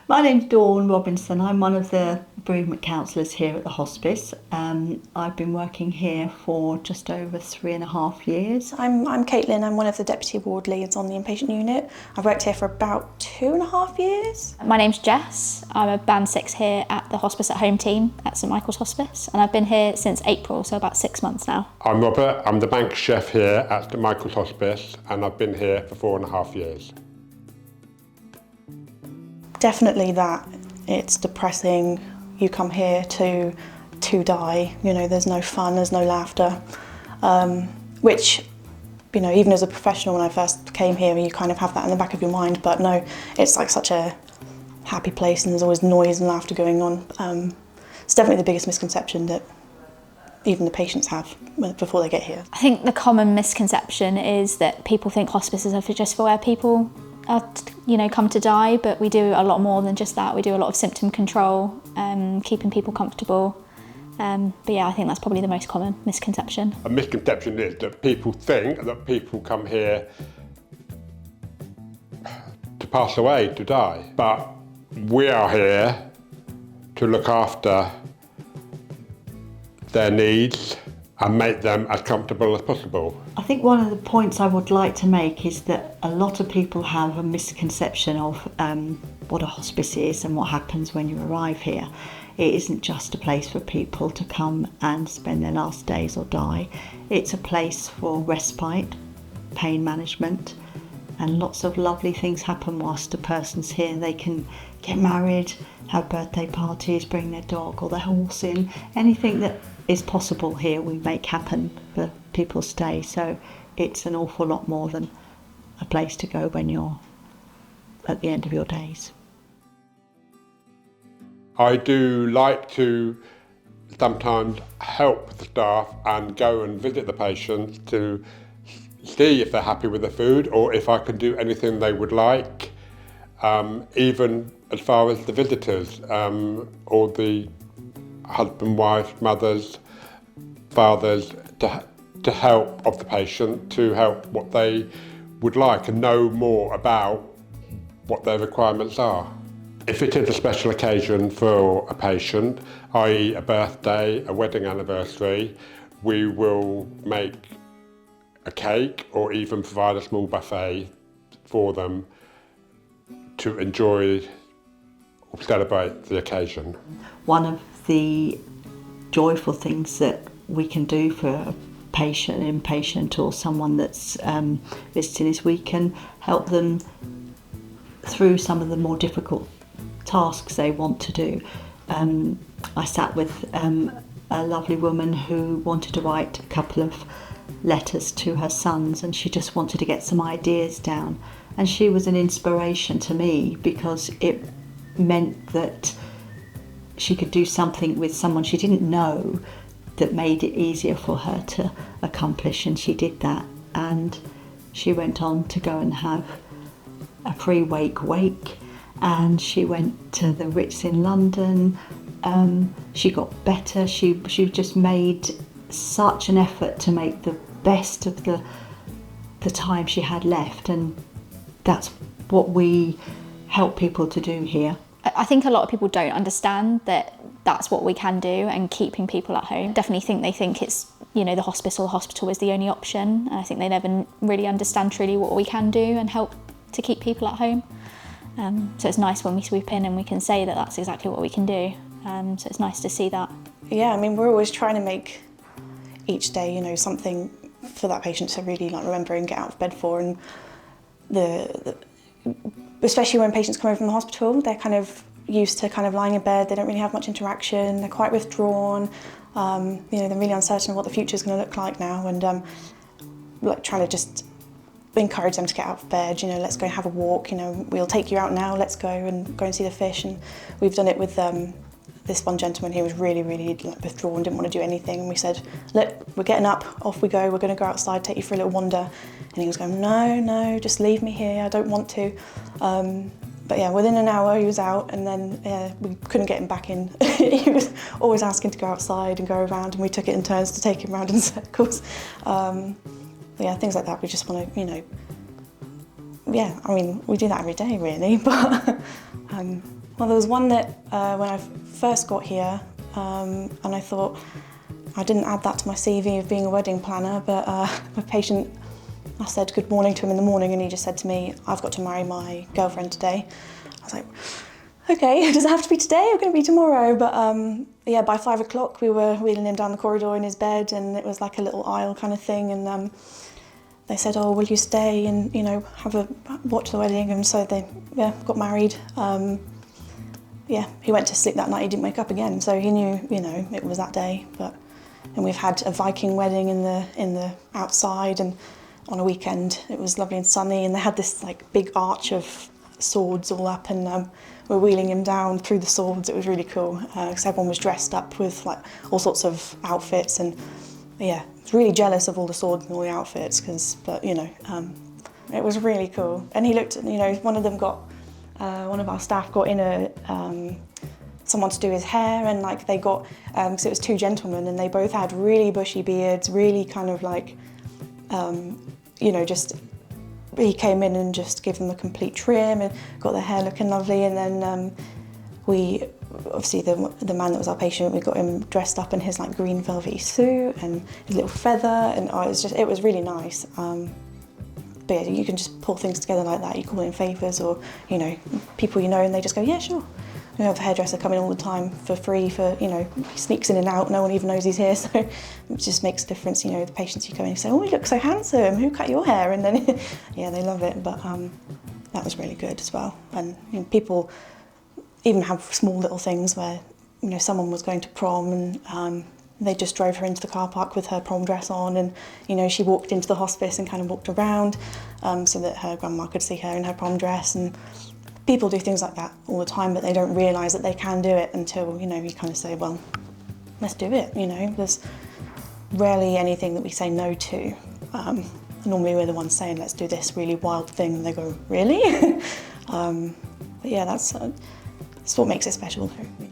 My name's Dawn Robinson. I'm one of the bereavement counsellors here at the hospice. I've been working here for just over 3.5 years. I'm Caitlin. I'm one of the deputy ward leads on the inpatient unit. I've worked here for about 2.5 years. My name's Jess. I'm a band 6 here at the Hospice at Home team at St Michael's Hospice, and I've been here since April, so about 6 months now. I'm Robert. I'm the bank chef here at St Michael's Hospice, and I've been here for 4.5 years. Definitely that. It's depressing. You come here to die. You know, there's no fun, there's no laughter. Which, you know, even as a professional, when I first came here, you kind of have that in the back of your mind. But no, it's like such a happy place, and there's always noise and laughter going on. It's definitely the biggest misconception that even the patients have before they get here. I think the common misconception is that people think hospices are just for where people are, come to die, but we do a lot more than just that. We do a lot of symptom control, keeping people comfortable. But yeah, I think that's probably the most common misconception. A misconception is that people think that people come here to pass away, to die. But we are here to look after their needs and make them as comfortable as possible. I think one of the points I would like to make is that a lot of people have a misconception of what a hospice is and what happens when you arrive here. It isn't just a place for people to come and spend their last days or die. It's a place for respite, pain management, and lots of lovely things happen whilst a person's here. They can get married, have birthday parties, bring their dog or their horse in. Anything that is possible here we make happen for people's stay. So it's an awful lot more than a place to go when you're at the end of your days. I do like to sometimes help the staff and go and visit the patients to see if they're happy with the food or if I can do anything they would like, even as far as the visitors or the husband, wife, mothers, fathers, to help of the patient, to help what they would like and know more about what their requirements are. If it is a special occasion for a patient, i.e. a birthday, a wedding anniversary, we will make a cake or even provide a small buffet for them to enjoy or celebrate the occasion. One of the joyful things that we can do for a patient, inpatient or someone that's visiting is we can help them through some of the more difficult tasks they want to do. I sat with a lovely woman who wanted to write a couple of letters to her sons, and she just wanted to get some ideas down, and she was an inspiration to me because it meant that she could do something with someone she didn't know that made it easier for her to accomplish, and she did that, and she went on to go and have a pre-wake wake, and she went to the Ritz in London. She got better. She just made such an effort to make the best of the time she had left, and that's what we help people to do here. I think a lot of people don't understand that that's what we can do, and keeping people at home. Definitely they think it's, the hospice or the hospital is the only option. And I think they never really understand truly what we can do and help to keep people at home. So it's nice when we swoop in and we can say that that's exactly what we can do. So it's nice to see that. Yeah, I mean, we're always trying to make each day, something for that patient to really remember and get out of bed for. And especially when patients come over from the hospital, they're kind of used to lying in bed. They don't really have much interaction. They're quite withdrawn. They're really uncertain of what the future's going to look like now. And trying to just encourage them to get out of bed. Let's go and have a walk. We'll take you out now. Let's go and see the fish. And we've done it with this one gentleman who was really withdrawn, didn't want to do anything. And we said, look, we're getting up, off we go. We're going to go outside, take you for a little wander. And he was going, no, just leave me here. I don't want to. But yeah, within an hour he was out, and then we couldn't get him back in. He was always asking to go outside and go around, and we took it in turns to take him around in circles. Yeah, things like that. We just want to, yeah, I mean, we do that every day really, but Well, there was one that when I first got here, and I thought I didn't add that to my CV of being a wedding planner, but my patient, I said good morning to him in the morning and he just said to me, I've got to marry my girlfriend today. I was like, okay, does it have to be today or going to be tomorrow? But yeah, by 5 o'clock we were wheeling him down the corridor in his bed, and it was like a little aisle kind of thing, and they said, oh, will you stay and, you know, watch the wedding? And so they, yeah, got married. Yeah, he went to sleep that night, he didn't wake up again, so he knew, you know, it was that day. And we've had a Viking wedding in the outside, and on a weekend it was lovely and sunny, and they had this like big arch of swords all up, and we're wheeling him down through the swords. It was really cool, because everyone was dressed up with like all sorts of outfits, and yeah, I was really jealous of all the swords and all the outfits, but you know, it was really cool. And he looked, you know, one of our staff got in someone to do his hair, and like they got, because it was two gentlemen and they both had really bushy beards, really kind of like, you know, just, he came in and just gave them a complete trim and got their hair looking lovely. And then we, obviously the man that was our patient, we got him dressed up in his like green velvety suit and his little feather, and it was really nice. But yeah, you can just pull things together like that. You call in favours, or, you know, people you know, and they just go, yeah, sure. We have a hairdresser coming all the time for free, you know, he sneaks in and out, no one even knows he's here, so it just makes a difference, you know, the patients you go in and say, oh, you look so handsome, who cut your hair? And then, yeah, they love it, but that was really good as well. And you know, people even have small little things where, you know, someone was going to prom and they just drove her into the car park with her prom dress on, and, you know, she walked into the hospice and kind of walked around so that her grandma could see her in her prom dress. And people do things like that all the time, but they don't realise that they can do it until, you know, you kind of say, well, let's do it, you know. There's rarely anything that we say no to. Normally we're the ones saying, let's do this really wild thing, and they go, really? But yeah, that's what makes it special though.